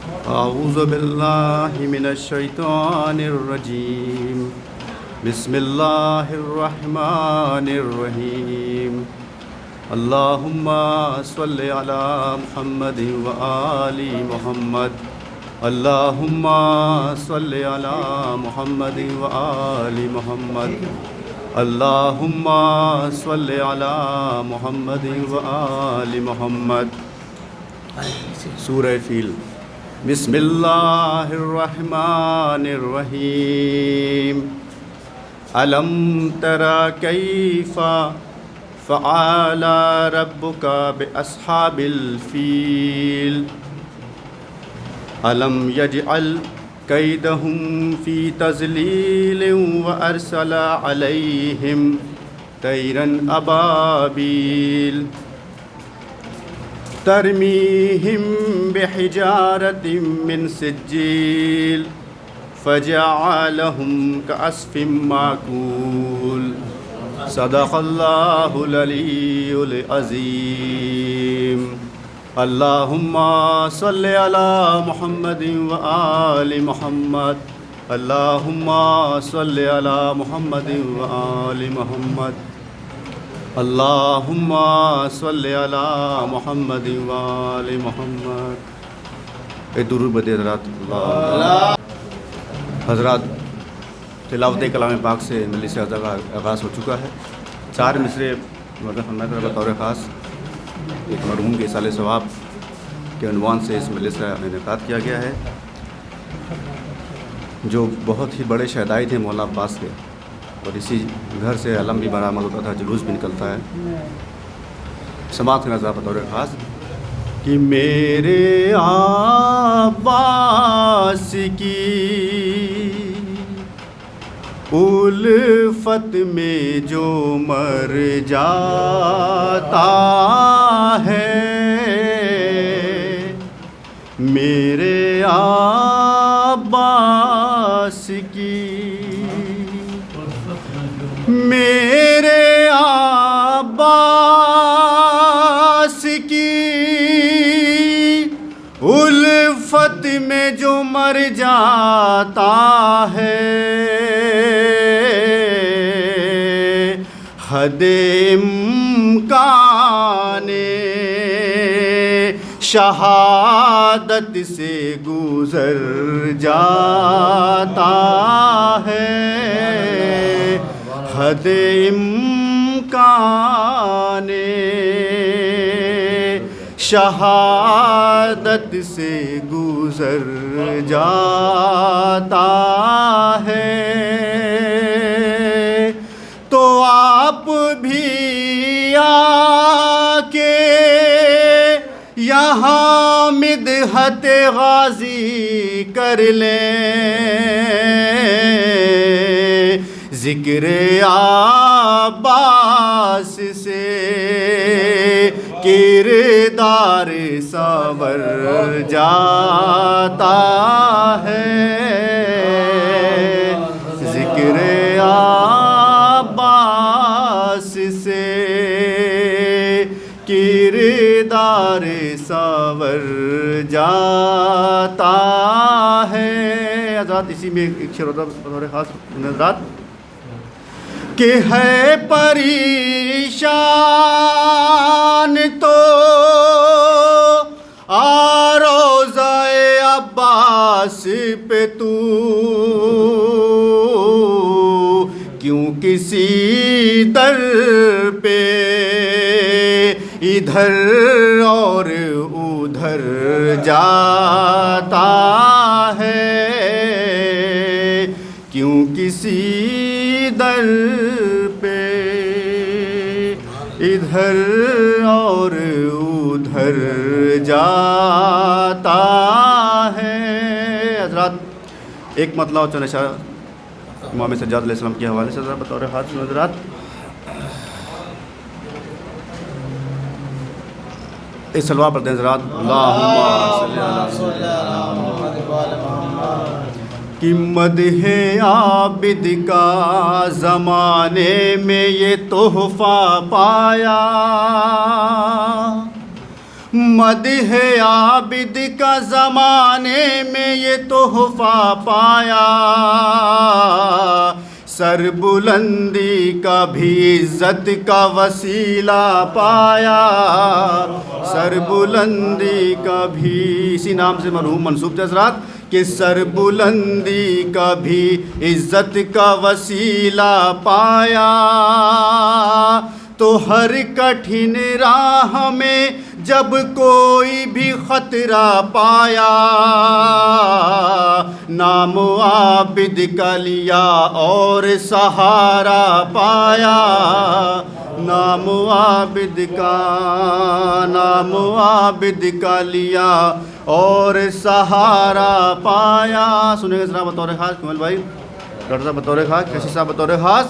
أعوذ بالله من الشيطان الرجيم. بسم الله الرحمن الرحيم. اللهم صل على محمد وآل محمد. اللهم صل على محمد وآل محمد. اللهم صل على محمد وآل محمد. سورہ فیل. بسم اللہ الرحمن الرحیم. الم تر کیف فعل ربک باصحاب الفیل. الم یجعل کیدہم فی تضلیل وارسل علیہم طیرا ابابیل ترمیہم بحجارۃ من سجیل فجعلہم کعصف مأکول. صدق اللہ العلی العظیم. اللہم صل علی محمد وآل محمد. اللہم صل علی محمد وآل محمد. اللہم صل علی محمد وآل محمد. ایک درود بدے حضرات. حضرات تلاوت کلام پاک سے مجلس عزا کا آغاز ہو چکا ہے. 4 مصرے فرمایا تھا بطور خاص ایک مرحوم کے اصالِ ثواب کے عنوان سے اس مجلس کا انعقاد کیا گیا ہے، جو بہت ہی بڑے شہدائی تھے مولا عباس کے، اور اسی گھر سے علم بھی برآمد ہوتا تھا، جلوس بھی نکلتا ہے. سماعت کا نظر بطور خاص کہ میرے عباس کی الفت میں جو مر جاتا ہے، میرے عباس کی، میرے عباس کی الفت میں جو مر جاتا ہے، حد امکان شہادت سے گزر جاتا ہے، حد امکان شہادت سے گزر جاتا ہے. تو آپ بھی آ کے یہاں مدحت غازی کر لیں، ذکر عباس سے کردار سنور جاتا ہے، ذکر عباس سے کردار سنور جاتا ہے. حضرات اسی میں ایک شعر ہوتا بطور خاص حضرات کہ ہے پریشان تو روضہ عباس پہ تو، کیوں کسی در پہ ادھر اور ادھر جاتا ہے، کیوں کسی در پہ ادھر اور ادھر جاتا ہے. حضرات ایک مطلب چند اشارہ امام سجاد علیہ السلام کے حوالے سے ذرا بطور خاص حضرات. ایک سلوات پڑھتے ہیں حضرات. اللہم صلی اللہ کہ مدح عابد کا زمانے میں یہ تحفہ پایا، مدح عابد کا زمانے میں یہ تحفہ پایا، سر بلندی کا بھی عزت کا وسیلہ پایا، سر بلندی کا بھی، اسی نام سے مرحوم منسوب تھے حضرات کہ سر بلندی کا بھی عزت کا وسیلہ پایا، تو ہر کٹھن راہ میں جب کوئی بھی خطرہ پایا، نام عابد کا لیا اور سہارا پایا، نام عابد کا لیا اور سہارا پایا۔ سنیں گے ذرا بطور خاص کمل بھائی، ڈاکٹر صاحب بطور خاص، کیسی صاحب بطور خاص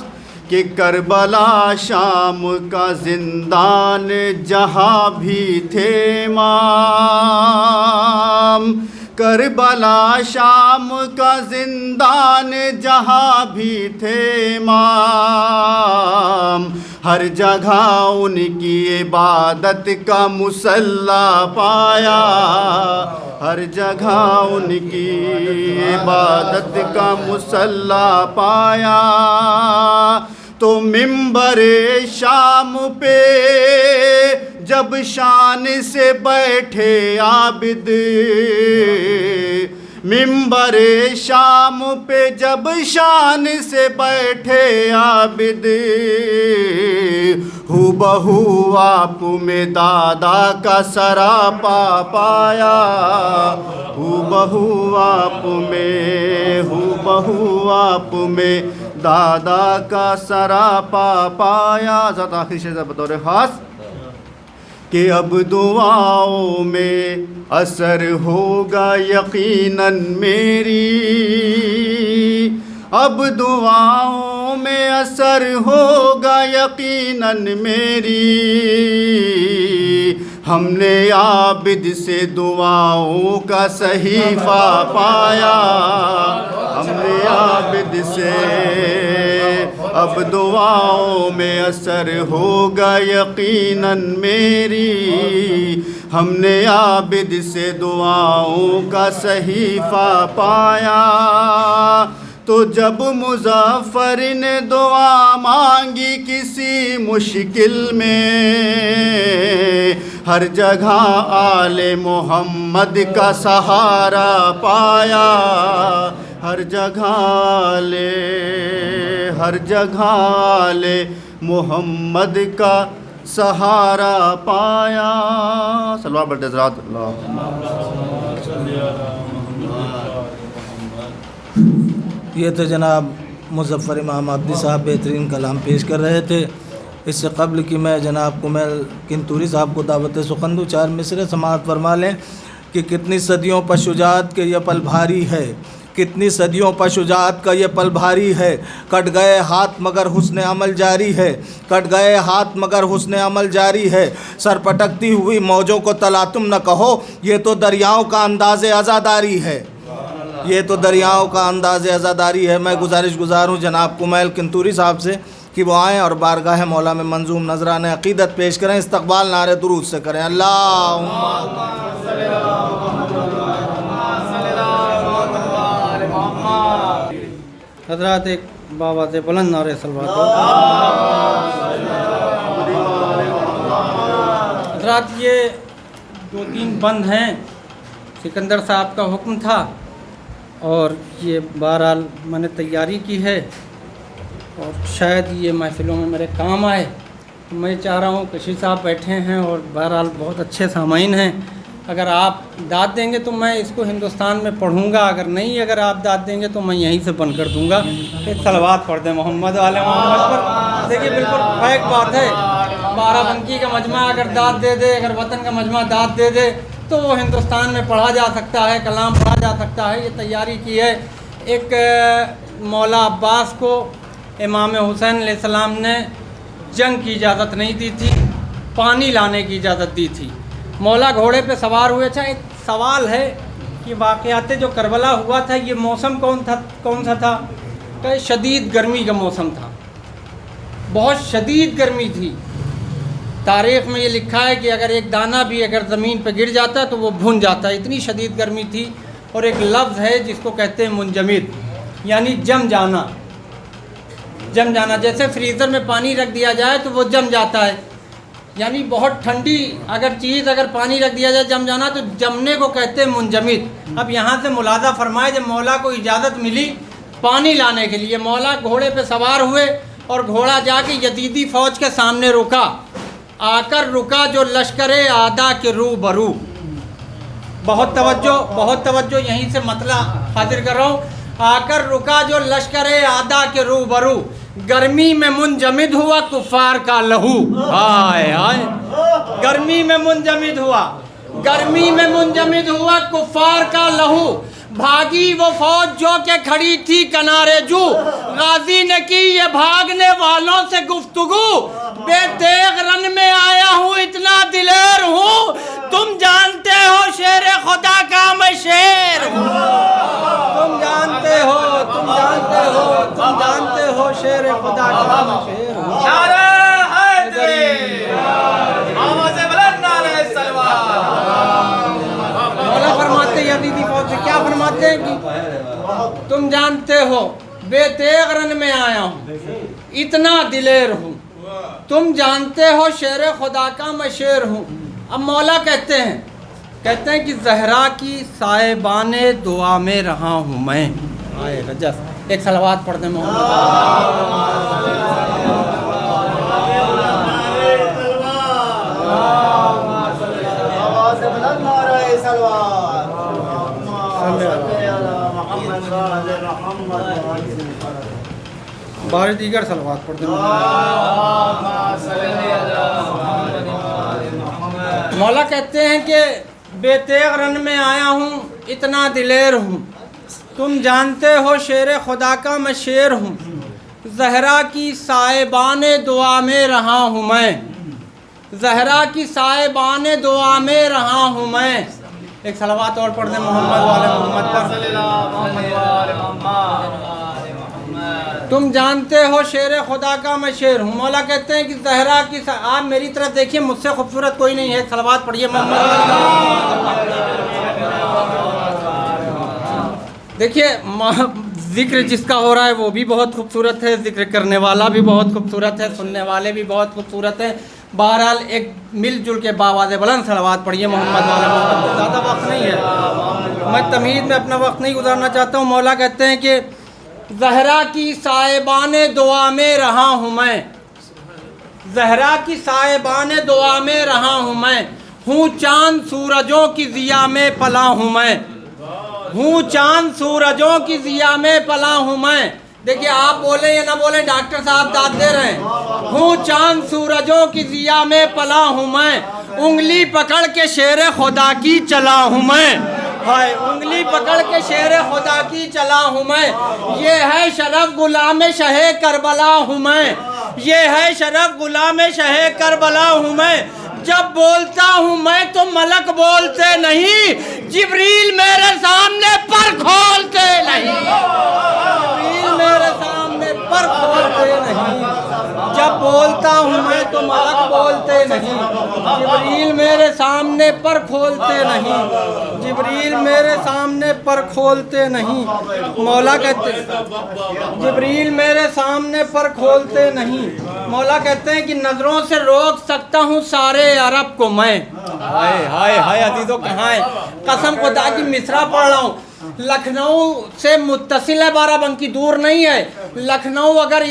کہ کربلا شام کا زندان جہاں بھی تھے امام، کربلا شام کا زندان جہاں بھی تھے امام، ہر جگہ ان کی عبادت کا مصلی پایا، ہر جگہ ان کی عبادت کا مصلی پایا، تو ممبر شام پہ جب شان سے بیٹھے عابد، ممبر شام پہ جب شان سے بیٹھے عابد، ہو بہو آپ میں دادا کا سراپا پایا، ہو بہو آپ میں دادا کا سراپا پایا۔ ذات آخری شعر بطور خاص کہ اب دعاؤں میں اثر ہوگا یقیناً میری، اب دعاؤں میں اثر ہوگا یقیناً میری، ہم نے عابد سے دعاؤں کا صحیفہ پایا، ہم نے عابد سے اب دعاؤں میں اثر ہوگا یقیناً میری، ہم نے عابد سے دعاؤں کا صحیفہ پایا، تو جب مظفر نے دعا مانگی کسی مشکل میں، ہر جگہ آل محمد کا سہارا پایا، ہر جگہ آل محمد کا سہارا پایا۔ صلوات بڑھتے حضرات اللہ۔ یہ تو جناب مظفر امام عابدی صاحب بہترین کلام پیش کر رہے تھے۔ اس سے قبل کہ میں جناب کمیل کنتوری صاحب کو دعوت سخن دوں، 4 مصرے سماعت فرما لیں کہ کتنی صدیوں پر شجاعت کے یہ پل بھاری ہے، کتنی صدیوں پر شجاعت کا یہ پل بھاری ہے، کٹ گئے ہاتھ مگر حسن عمل جاری ہے، کٹ گئے ہاتھ مگر حسن عمل جاری ہے، سر پٹکتی ہوئی موجوں کو تلا تم نہ کہو، یہ تو دریاؤں کا انداز عزاداری ہے، یہ تو دریاؤں کا انداز عزاداری ہے۔ میں گزار ہوں جناب کمیل کنتوری صاحب سے کہ وہ آئیں اور بارگاہ مولا میں منظوم نذران عقیدت پیش کریں، استقبال نعرہ درود سے کریں۔ اللہم حضرات ایک بابا سے بلند نعرہ صلوات ہو۔ حضرات یہ 2-3 بند ہیں، سکندر صاحب کا حکم تھا اور یہ بہرحال میں نے تیاری کی ہے اور شاید یہ محفلوں میں میرے کام آئے، تو میں چاہ رہا ہوں کشی صاحب بیٹھے ہیں اور بہرحال بہت اچھے سامعین ہیں، اگر آپ داد دیں گے تو میں اس کو ہندوستان میں پڑھوں گا، اگر نہیں اگر آپ داد دیں گے تو میں یہیں سے بند کر دوں گا۔ ایک صلوات پڑھ دیں محمد والے محمد پر۔ دیکھیے بالکل فیک بات ہے، 12 بنکی کا مجمع اگر داد دے دے، اگر وطن کا مجمع داد دے دے تو وہ ہندوستان میں پڑھا جا سکتا ہے، کلام پڑھا جا سکتا ہے۔ یہ تیاری کی ہے۔ ایک مولا عباس کو امام حسین علیہ السلام نے جنگ کی اجازت نہیں دی تھی، پانی لانے کی اجازت دی تھی۔ مولا گھوڑے پہ سوار ہوئے۔ اچھا ایک سوال ہے کہ واقعات جو کربلا ہوا تھا یہ موسم کون سا تھا؟ کہ شدید گرمی کا موسم تھا، بہت شدید گرمی تھی تاریخ میں یہ لکھا ہے کہ اگر ایک دانہ بھی اگر زمین پہ گر جاتا ہے تو وہ بھن جاتا ہے، اتنی شدید گرمی تھی۔ اور ایک لفظ ہے جس کو کہتے ہیں منجمد، یعنی جم جانا، جم جانا، جیسے فریزر میں پانی رکھ دیا جائے تو وہ جم جاتا ہے، یعنی بہت ٹھنڈی اگر چیز اگر پانی رکھ دیا جائے جم جانا تو جمنے کو کہتے ہیں منجمد۔ اب یہاں سے ملاحظہ فرمائے جب مولا کو اجازت ملی پانی لانے کے لیے، مولا گھوڑے پہ سوار ہوئے اور گھوڑا جا کے یزیدی فوج کے سامنے رکا، آ کر رکا جو لشکر آدھا کے روبرو۔ بہت توجہ یہیں سے مطلب حاضر کر رہا ہوں، آ کر رکا جو لشکر آدھا کے روبرو، گرمی میں منجمد ہوا کفار کا لہو۔ ہائے ہائے، گرمی میں منجمد ہوا کفار کا لہو، بھاگی وہ فوج جو کہ کھڑی تھی کنارے جو، غازی نے کی یہ بھاگنے والوں سے گفتگو، بے تیغ رن میں آیا ہوں اتنا دلیر ہوں، تم جانتے ہو شیر خدا کا میں شیر ہوں، تم جانتے ہو شیر خدا کا میں شیر ہوں۔ نعرہ حیدری، آواز بلند نعرہ سلوات۔ مولا فرماتے ہیں یزیدی فوج سے کیا فرماتے ہیں کہ تم جانتے ہو بے تیغ رن میں آیا ہوں اتنا دلیر ہوں، تم جانتے ہو شیر خدا کا میں شیر ہوں۔ اب مولا کہتے ہیں کہ زہرا کی صاحبان دعا میں رہا ہوں میں۔ آئے رجس، ایک صلوات پڑھ دیں بارے دیگر صلوات پڑھ دیں۔ مولا کہتے ہیں کہ بے تیغ رن میں آیا ہوں اتنا دلیر ہوں، تم جانتے ہو شیر خدا کا میں شیر ہوں، زہرا کی صاحبان دعا میں رہا ہوں میں، زہرا کی صاحبان دعا میں رہا ہوں میں۔ ایک صلوات اور پڑھ دیں محمد والے محمد پر۔ تم جانتے ہو شیر خدا کا میں شیر ہوں، مولا کہتے ہیں کہ زہرا کی آپ میری طرف دیکھیے، مجھ سے خوبصورت کوئی نہیں ہے، ایک صلوات پڑھیے محمد۔ دیکھیے ذکر جس کا ہو رہا ہے وہ بھی بہت خوبصورت ہے، ذکر کرنے والا بھی بہت خوبصورت ہے، سننے والے بھی بہت خوبصورت ہیں۔ بہرحال ایک مل جل کے باواز بلند صلوات پڑھیے محمد والے محمد۔ زیادہ وقت نہیں ہے، میں تمہید میں اپنا وقت نہیں گزارنا چاہتا ہوں۔ مولا کہتے ہیں کہ زہرا کی صاحبان دعا میں رہا ہوں میں، زہرا کی صاحبان دعا میں رہا ہوں میں، ہوں چاند سورجوں کی ضیا میں پلا ہوں میں، ہوں چاند سورجوں کی ضیا میں پلا ہوں میں۔ دیکھیے آپ بولیں یا نہ بولیں، ڈاکٹر صاحب داد دے رہے ہیں، ہوں چاند سورجوں کی ضیا میں پلا ہوں میں، انگلی پکڑ کے شیر خدا کی چلا ہوں میں، ہائے انگلی پکڑ کے شیر خدا کی چلا ہوں میں، یہ ہے شرف غلام شہ کربلا ہوں میں، یہ ہے شرف غلام شہ کربلا ہوں میں، جب بولتا ہوں میں تو ملک بولتے نہیں، جبریل میرے سامنے پر کھولتے نہیں، جبریل میرے سامنے پر کھولتے نہیں، جب بولتا ہوں میں تو ملک بولتے نہیں، جبریل میرے سامنے پر کھولتے نہیں، جبریل میرے سامنے پر کھولتے نہیں۔ مولا کہتے ہیں جبریل میرے سامنے پر کھولتے نہیں، مولا کہتے ہیں کہ نظروں سے روک سکتا ہوں سارے عرب کو میں۔ ہائے ہائے ہائے عزیزو کہاں ہے، قسم خدا کی مصرع پڑھ رہا ہوں، لکھنؤ سے متصل ہے، بارہ بنکی دور نہیں ہے، لکھنؤ اگر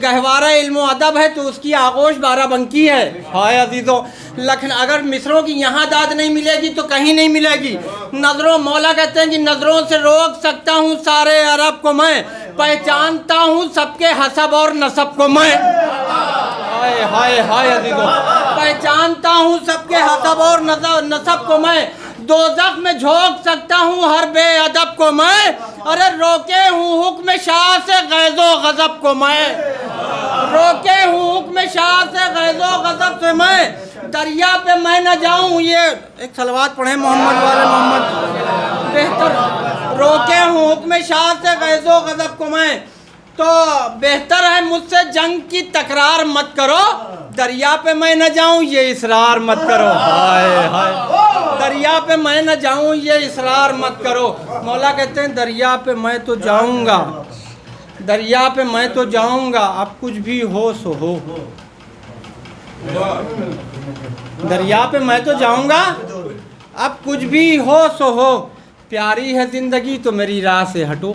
گہوارہ علم و ادب ہے تو اس کی آغوش بارہ بنکی ہے۔ ہائے عزیزو اگر مصروں کی یہاں داد نہیں ملے گی تو کہیں نہیں ملے گی۔ نظروں مولا کہتے ہیں کہ نظروں سے روک سکتا ہوں سارے عرب کو میں، پہچانتا ہوں سب کے حسب اور نسب کو میں۔ ہائے ہائے ہائے عزیزو پہچانتا ہوں سب کے حسب اور نسب کو میں، دوزخ میں جھونک سکتا ہوں ہر بے ادب کو میں، ارے روکے ہوں حکم شاہ سے غیظ و غضب کو میں، روکے ہوں حکم شاہ سے غیظ و غضب سے میں، دریا پہ میں نہ جاؤں، یہ ایک صلوات پڑھیں محمد والے محمد بہتر، روکے ہوں حکم شاہ سے غیظ و غضب کو میں، تو بہتر ہے مجھ سے جنگ کی تکرار مت کرو، دریا پہ میں نہ جاؤں یہ اصرار مت کرو، ہائے ہائے دریا پہ میں نہ جاؤں یہ اصرار مت کرو۔ مولا کہتے ہیں دریا پہ میں تو جاؤں گا، دریا پہ میں تو جاؤں گا، اب کچھ بھی ہو سو ہو، دریا پہ میں تو جاؤں گا اب کچھ بھی ہو سو ہو، پیاری ہے زندگی تو میری راہ سے ہٹو،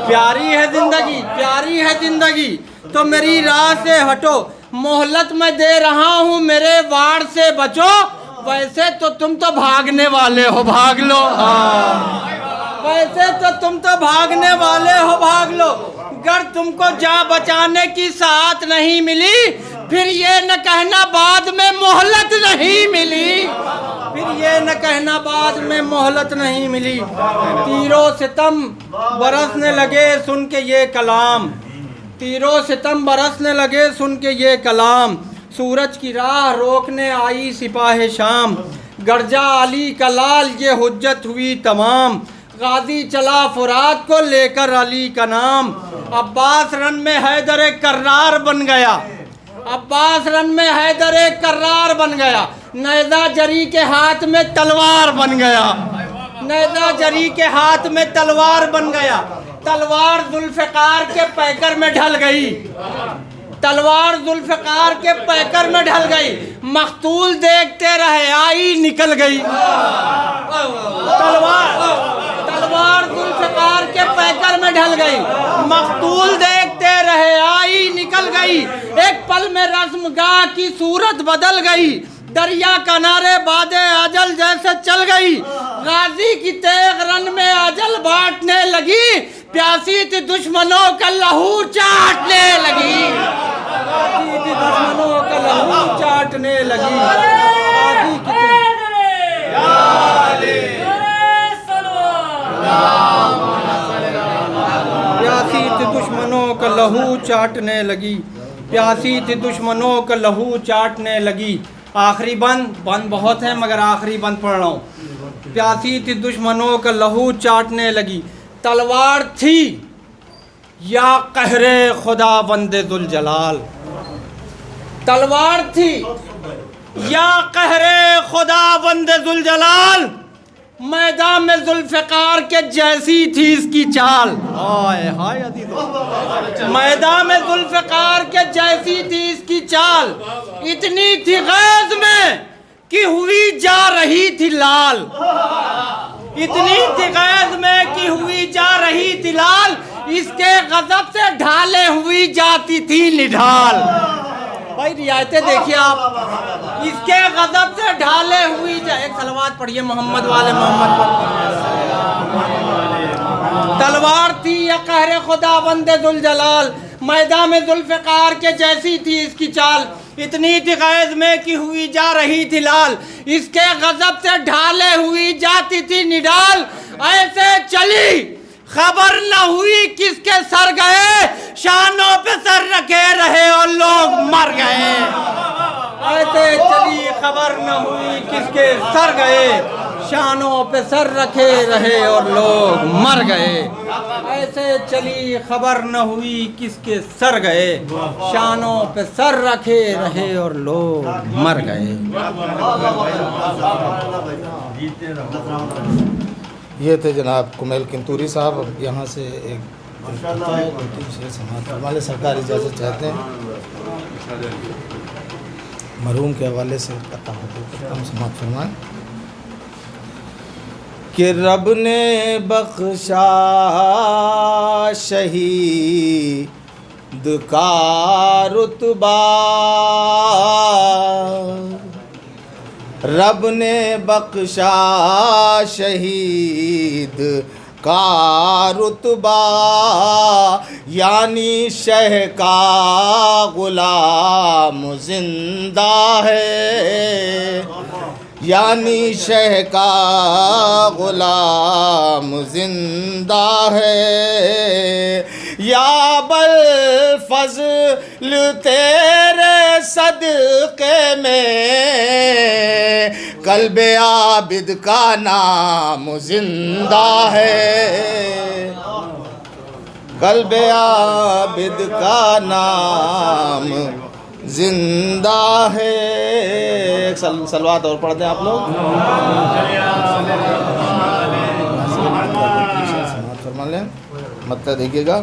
پیاری ہے زندگی، پیاری ہے زندگی تو میری راہ سے ہٹو، مہلت میں دے رہا ہوں میرے وار سے بچو، ویسے تو تم تو بھاگنے والے ہو بھاگ لو، ویسے تو تم تو بھاگنے والے ہو بھاگ لو، گر تم کو جا بچانے کی ساتھ نہیں ملی پھر یہ نہ کہنا بعد میں مہلت نہیں ملی، پھر یہ نہ کہنا بعد میں مہلت نہیں ملی۔ تیروں ستم برسنے لگے سن کے یہ کلام، تیروں ستم برسنے لگے سن کے یہ کلام، سورج کی راہ روکنے آئی سپاہ شام، گرجا علی کا لال یہ حجت ہوئی تمام، غازی چلا فرات کو لے کر علی کا نام، عباس رن میں حیدر کرار بن گیا، عباس رن میں حیدر کرار بن گیا، نیزہ جری کے ہاتھ میں تلوار بن گیا، نیزہ جری کے ہاتھ میں تلوار بن گیا، تلوار ذوالفقار کے پیکر میں ڈھل گئی، تلوار ذوالفقار کے پیکر میں ڈھل گئی، مقتول دیکھتے رہے آئی نکل گئی، تلوار ذوالفقار کے پیکر میں ڈھل گئی، مقتول دیکھتے رہے آئی نکل گئی، ایک پل میں رسم گاہ کی صورت بدل گئی، دریا کنارے بادے اجل جیسے چل گئی، غازی کی تیغ رن میں اجل بانٹنے لگی، پیاسی تھی دشمنوں کا لہو چاٹنے لگی، پیاسی تھی دشمنوں کا لہو چاٹنے لگی، پیاسی تھی دشمنوں کا لہو چاٹنے لگی، پیاسی تھی دشمنوں کا لہو چاٹنے لگی۔ آخری بند بہت ہیں مگر آخری بند پڑھ رہا ہوں۔ پیاسی تھی دشمنوں کا لہو چاٹنے لگی، تلوار تھی یا قہر خدا بند ذوالجلال، تلوار تھی یا قہر خدا بند ذوالجلال، میدان میں ذوالفقار کے جیسی تھی اس کی چال، میدان میں ذوالفقار کے جیسی تھی اس کی چال، اتنی تھی غیظ میں کہ ہوئی جا رہی تھی لال، اتنی تھی غیظ میں کہ ہوئی جا رہی تھی لال، اس کے غضب سے ڈھالے ہوئی جاتی تھی نڈھال۔ بھائی رعایتیں دیکھیے آپ، اس کے غضب سے ڈھالے ہوئی ایک صلوات پڑھیے محمد والے محمد پر۔ تلوار تھی یا قہر خدا بند ذوالجلال، میدان میں ذوالفقار کے جیسی تھی اس کی چال، اتنی تھی غیظ میں کہ ہوئی جا رہی تھی لال، اس کے غضب سے ڈھالے ہوئی جاتی تھی نڈال، ایسے چلی خبر نہ ہوئی کس کے سر گئے، شانوں پہ سر رکھے رہے اور لوگ مر گئے، ایسے چلی خبر نہ ہوئی کس کے سر گئے، شانوں پہ سر رکھے رہے اور لوگ مر گئے، ایسے چلی خبر نہ ہوئی کس کے سر گئے، شانوں پہ سر رکھے رہے اور لوگ مر گئے۔ یہ تھے جناب کمیل کنتوری صاحب۔ اب یہاں سے ایک ہمارے سرکار اجازت چاہتے ہیں مرحوم کے حوالے سے سماعت فرمائیں کہ رب نے بخشا شہید کا رتبہ، رب نے بخشا شہید کا رتبہ، یعنی شہ کا غلام زندہ ہے، یعنی شہ کا غلام زندہ ہے، یا بالفضل تیرے صدقے میں قلب عابد کا نام زندہ ہے، قلب عابد کا نام زندہ ہے. ایک صلوات اور پڑھ دیں آپ لوگ. فرما لیں مطلب دیکھیے گا.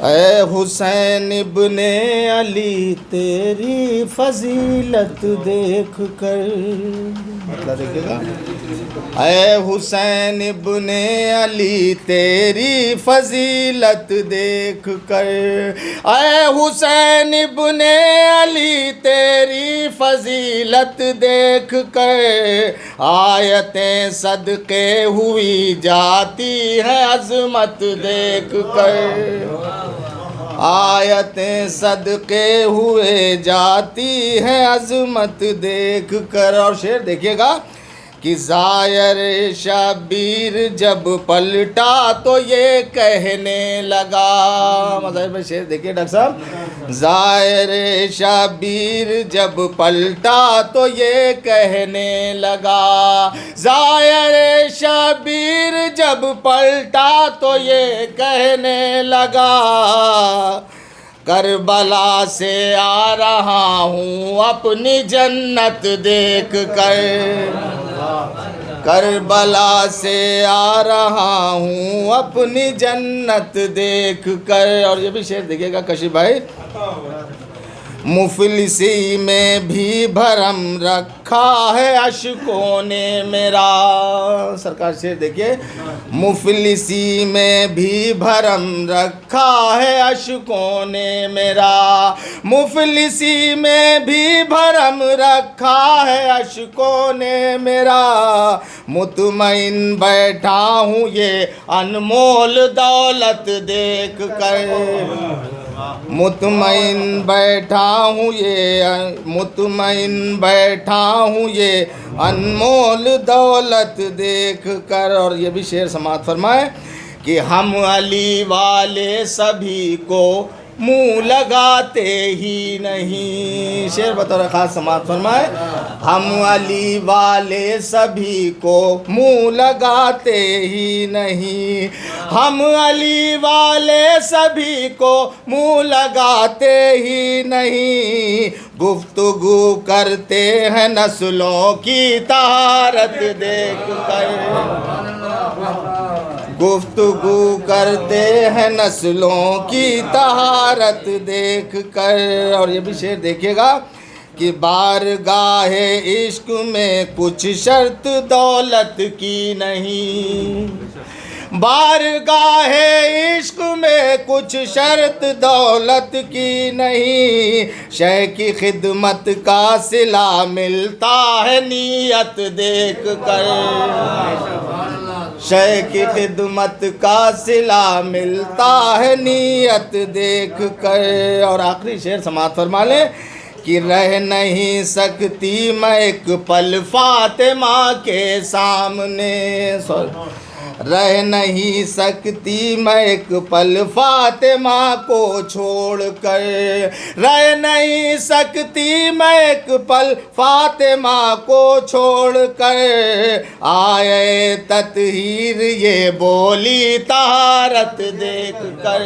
اے حسین ابن علی تیری فضیلت دیکھ کر. مطلب دیکھیے گا. اے حسین ابن علی تیری فضیلت دیکھ کر. اے حسین ابن علی تیری فضیلت دیکھ کر آیتیں صدقے ہوئی جاتی ہیں عظمت دیکھ کر. آیتیں صدقے ہوئے جاتی ہیں عظمت دیکھ کر. اور شعر دیکھیے گا کہ زائر شبیر جب پلٹا تو یہ کہنے لگا. مظاہر میں شعر دیکھیے ڈاکٹر صاحب. زائر شبیر جب پلٹا تو یہ کہنے لگا. زائر شبیر جب پلٹا تو یہ کہنے لگا کربلا سے آ رہا ہوں اپنی جنت دیکھ کر. کربلا سے آ رہا ہوں اپنی جنت دیکھ کر. اور یہ بھی شعر دیکھیے گا کشی بھائی. مفلسی میں بھی بھرم رکھا ہے اشکوں نے میرا. سرکار شعر دیکھیے. مفلسی میں بھی بھرم رکھا ہے اشکوں نے میرا. مفلسی میں بھی بھرم رکھا ہے اشکوں نے میرا. مطمئن بیٹھا ہوں یہ انمول دولت دیکھ کر. مطمئن بیٹھا ہوں یہ انمول دولت دیکھ کر. اور یہ بھی شعر سماعت فرمائے کہ ہم علی والے سبھی کو منہ لگاتے ہی نہیں. شعر بطور خاص سماعت فرمائے. ہم علی والے سبھی کو منہ لگاتے ہی نہیں. ہم علی والے سبھی کو منہ لگاتے ہی نہیں. گفتگو کرتے ہیں نسلوں کی طہارت دیکھ کر. گفتگو کرتے ہیں نسلوں کی طہارت دیکھ کر. اور یہ بھی شعر دیکھیے گا کہ بارگاہ عشق میں کچھ شرط دولت کی نہیں. بارگاہ عشق میں کچھ شرط دولت کی نہیں. شے کی خدمت کا صلہ ملتا ہے نیت دیکھ کر. شے کی خدمت کا صلہ ملتا ہے نیت دیکھ کر. اور آخری شعر سماعت فرما لیں کہ رہ نہیں سکتی میں ایک پل فاطمہ کے سامنے. رہ نہیں سکتی میں ایک پل فاطمہ کو چھوڑ کر. رہ نہیں سکتی میں ایک پل فاطمہ کو چھوڑ کر. آئے تطہیر یہ بولی طہارت دیکھ کر.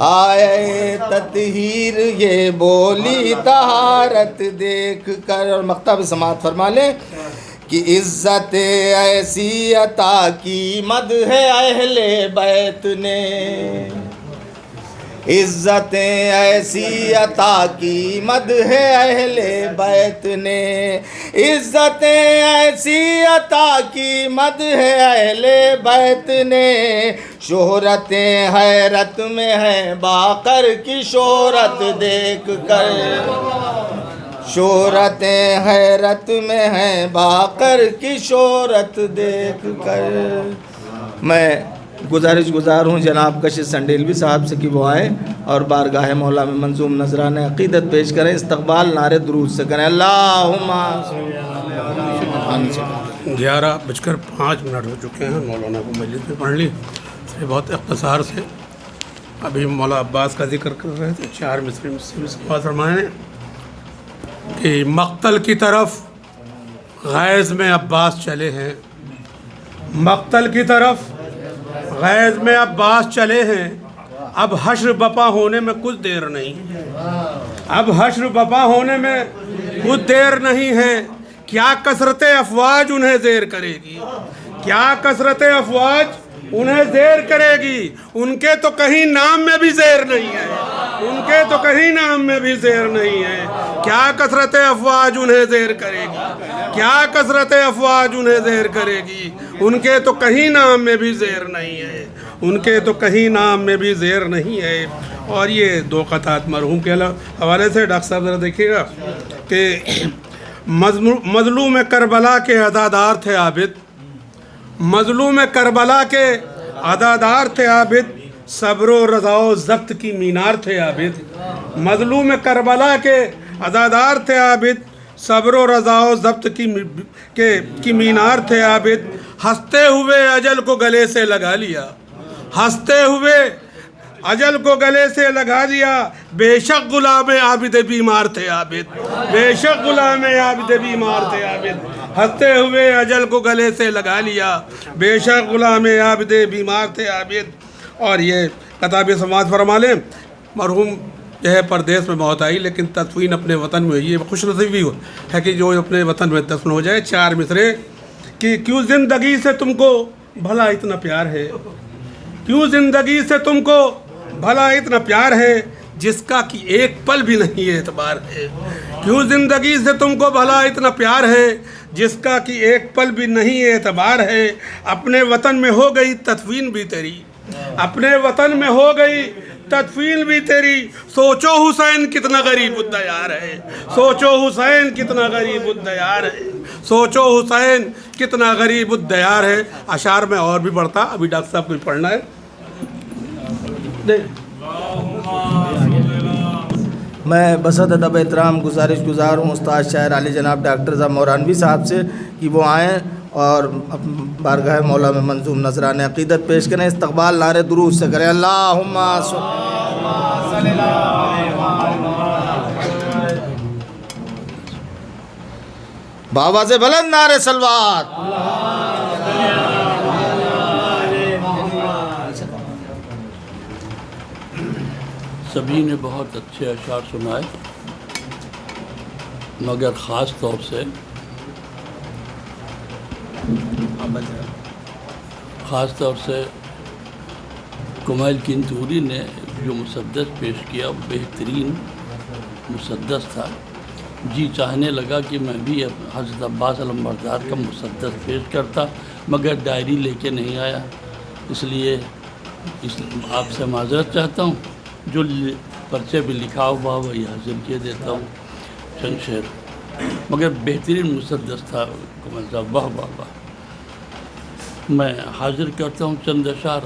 آئے تطہیر یہ بولی طہارت دیکھ کر. اور مقطع بھی سماعت فرما لیں کہ عزت ایسی عطا کی مدح اہل بیت نے. عزت ایسی عطا کی مدح اہل بیت نے. عزت ایسی عطا کی مدح اہل بیت نے. شہرت حیرت میں ہے باقر کی شہرت دیکھ کر. شہرت حیرت میں ہے باقر کی شہرت دیکھ کر. میں گزار ہوں جناب کشش سنڈیلوی صاحب سے کہ وہ آئے اور بارگاہ مولا میں منظوم نذران عقیدت پیش کریں. استقبال نعرے درود سے کریں. اللہم 11:05 ہو چکے ہیں. مولانا کو مجلس میں پڑھ لی بہت اختصار سے. ابھی مولا عباس کا ذکر کر رہے تھے. 4 مصرے سے فرمائے کہ مقتل کی طرف غیظ میں عباس چلے ہیں. مقتل کی طرف غیظ میں عباس چلے ہیں، اب حشر بپا ہونے میں کچھ دیر نہیں، اب حشر بپا ہونے میں کچھ دیر نہیں ہے، کیا کثرت افواج انہیں زیر کرے گی، کیا کثرت افواج انہیں زیر کرے گی، ان کے تو کہیں نام میں بھی زیر نہیں ہے، ان کے تو کہیں نام میں بھی زیر نہیں ہے، کیا کثرت افواج انہیں زیر کرے گی، کیا کثرت افواج انہیں زیر کرے گی، ان کے تو کہیں نام میں بھی زیر نہیں ہے، ان کے تو کہیں نام میں بھی زیر نہیں ہے۔ اور یہ دو قطعات مرحوم کے حوالے سے ڈاکٹر صاحب ذرا دیکھیے گا کہ مظلوم کربلا کے عزادار تھے عابد، مظلوم کربلا کے عزادار تھے عابد، صبر و رضا و ضبط کی مینار تھے عابد، مظلوم کربلا کے عزادار تھے عابد، صبر و رضا و ضبط کی مینار تھے عابد، ہنستے ہوئے اجل کو گلے سے لگا لیا، ہنستے ہوئے اجل کو گلے سے لگا دیا، بے شک غلام عابد بیمار تھے عابد، بے شک غلام عابد بیمار تھے عابد، ہنستے ہوئے اجل کو گلے سے لگا لیا، بے شک غلام عابد بیمار تھے عابد۔ اور یہ کتاب سماعت فرما لیں، مرحوم جو ہے پردیس میں موت آئی لیکن تدفین اپنے وطن میں ہوئی، یہ خوش نصیبی ہے کہ جو اپنے وطن میں دفن ہو جائے۔ چار مصرے کہ کیوں زندگی سے تم کو بھلا اتنا پیار ہے، کیوں زندگی سے تم کو بھلا اتنا پیار ہے، جس کا کہ ایک پل بھی نہیں اعتبار ہے، کیوں زندگی سے تم کو بھلا اتنا پیار ہے، جس کا کہ ایک پل بھی نہیں اعتبار ہے، اپنے وطن میں ہو گئی تدفین بھی تیری، اپنے وطن میں ہو گئی تدفین بھی تیری، سوچو حسین کتنا غریب الدیار ہے، سوچو حسین کتنا غریب الدیار ہے، سوچو حسین کتنا غریب الدیار ہے۔ اشعار میں اور بھی بڑھتا، ابھی ڈاکٹر صاحب کو پڑھنا ہے۔ میں بسط ادب احترام گزار ہوں استاد شاعر عالی جناب ڈاکٹر رضا مورانوی صاحب سے کہ وہ آئیں اور بارگاہ مولا میں منظوم نذران عقیدت پیش کریں، استقبال نعرہ درود سے کریں۔ اللہم صلی بآواز بلند نعرہ صلوات۔ سبھی نے بہت اچھے اشعار سنائے، مگر خاص طور سے کمیل کنتوری نے جو مسدس پیش کیا بہترین مسدس تھا۔ جی چاہنے لگا کہ میں بھی حضرت عباس علمبردار کا مسدس پیش کرتا، مگر ڈائری لے کے نہیں آیا، اس لیے آپ سے معذرت چاہتا ہوں، جو پرچے بھی لکھا ہوا وہی حاضر کیے دیتا ہوں چند شعر، مگر بہترین مسدس تھا کمل صاحب، واہ واہ واہ۔ میں حاضر کرتا ہوں چند اشعار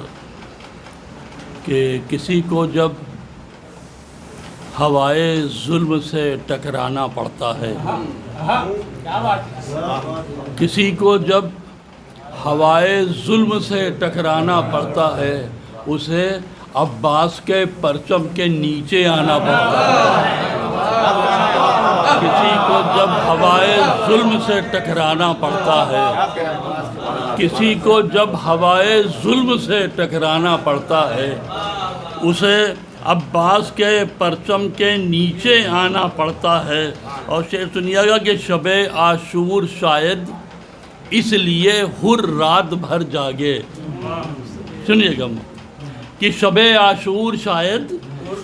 کہ کسی کو جب ہوائے ظلم سے ٹکرانا پڑتا ہے، کسی کو جب ہوائے ظلم سے ٹکرانا پڑتا ہے، اسے عباس کے پرچم کے نیچے آنا پڑتا ہے۔ کسی کو جب ہوائے ظلم سے ٹکرانا پڑتا ہے، کسی کو جب ہوائے ظلم سے ٹکرانا پڑتا ہے، اسے عباس کے پرچم کے نیچے آنا پڑتا ہے۔ اور شعر سنیے گا کہ شب عاشور شاید اس لیے ہر رات بھر جاگے، سنیے گا کہ شب عاشور شاید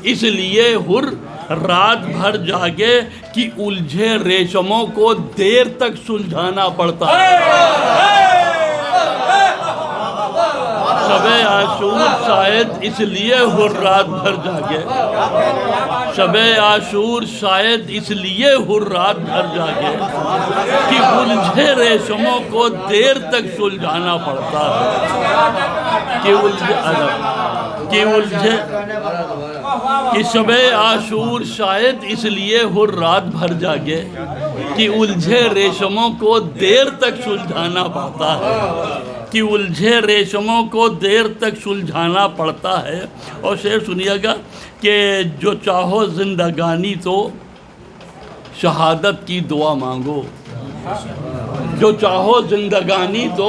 اس لیے ہر رات بھر جاگے، کہ الجھے ریشموں کو دیر تک سلجھانا پڑتا ہے۔ شب عاشور شاید اس لیے ہر رات بھر جاگے، شب عاشور شاید اس لیے ہر رات بھر جاگے، کہ الجھے ریشموں کو دیر تک سلجھانا پڑتا ہے، کہ شب عاشور شاید اس لیے ہر رات بھر جاگے، کہ الجھے ریشموں کو دیر تک سلجھانا پڑتا ہے، کہ الجھے ریشموں کو دیر تک سلجھانا پڑتا ہے۔ اور شعر سنیے گا کہ جو چاہو زندگانی تو شہادت کی دعا مانگو، جو چاہو زندگانی تو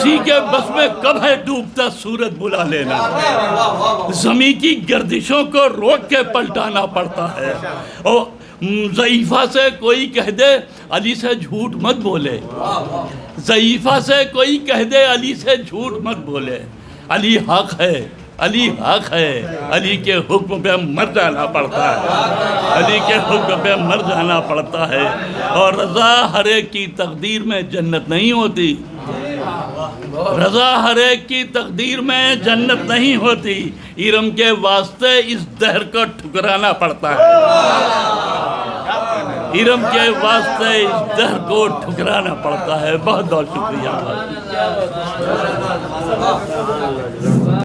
کسی کے بس میں کب ہے ڈوبتا سورج بلا لینا، زمین کی گردشوں کو روک کے پلٹانا پڑتا ہے۔ اور ضعیفہ سے کوئی کہہ دے علی سے جھوٹ مت بولے، ضعیفہ سے کوئی کہہ دے علی سے جھوٹ مت بولے، علی حق ہے، علی حق ہے، علی کے حکم پہ مر جانا پڑتا ہے، علی کے حکم پہ مر جانا پڑتا ہے۔ اور رضا ہر ایک کی تقدیر میں جنت نہیں ہوتی، رضا ہر ایک کی تقدیر میں جنت نہیں ہوتی، ارم کے واسطے اس دہر کو ٹھکرانا پڑتا ہے، ارم کے واسطے اس دہر کو ٹھکرانا پڑتا ہے۔ بہت بہت شکریہ۔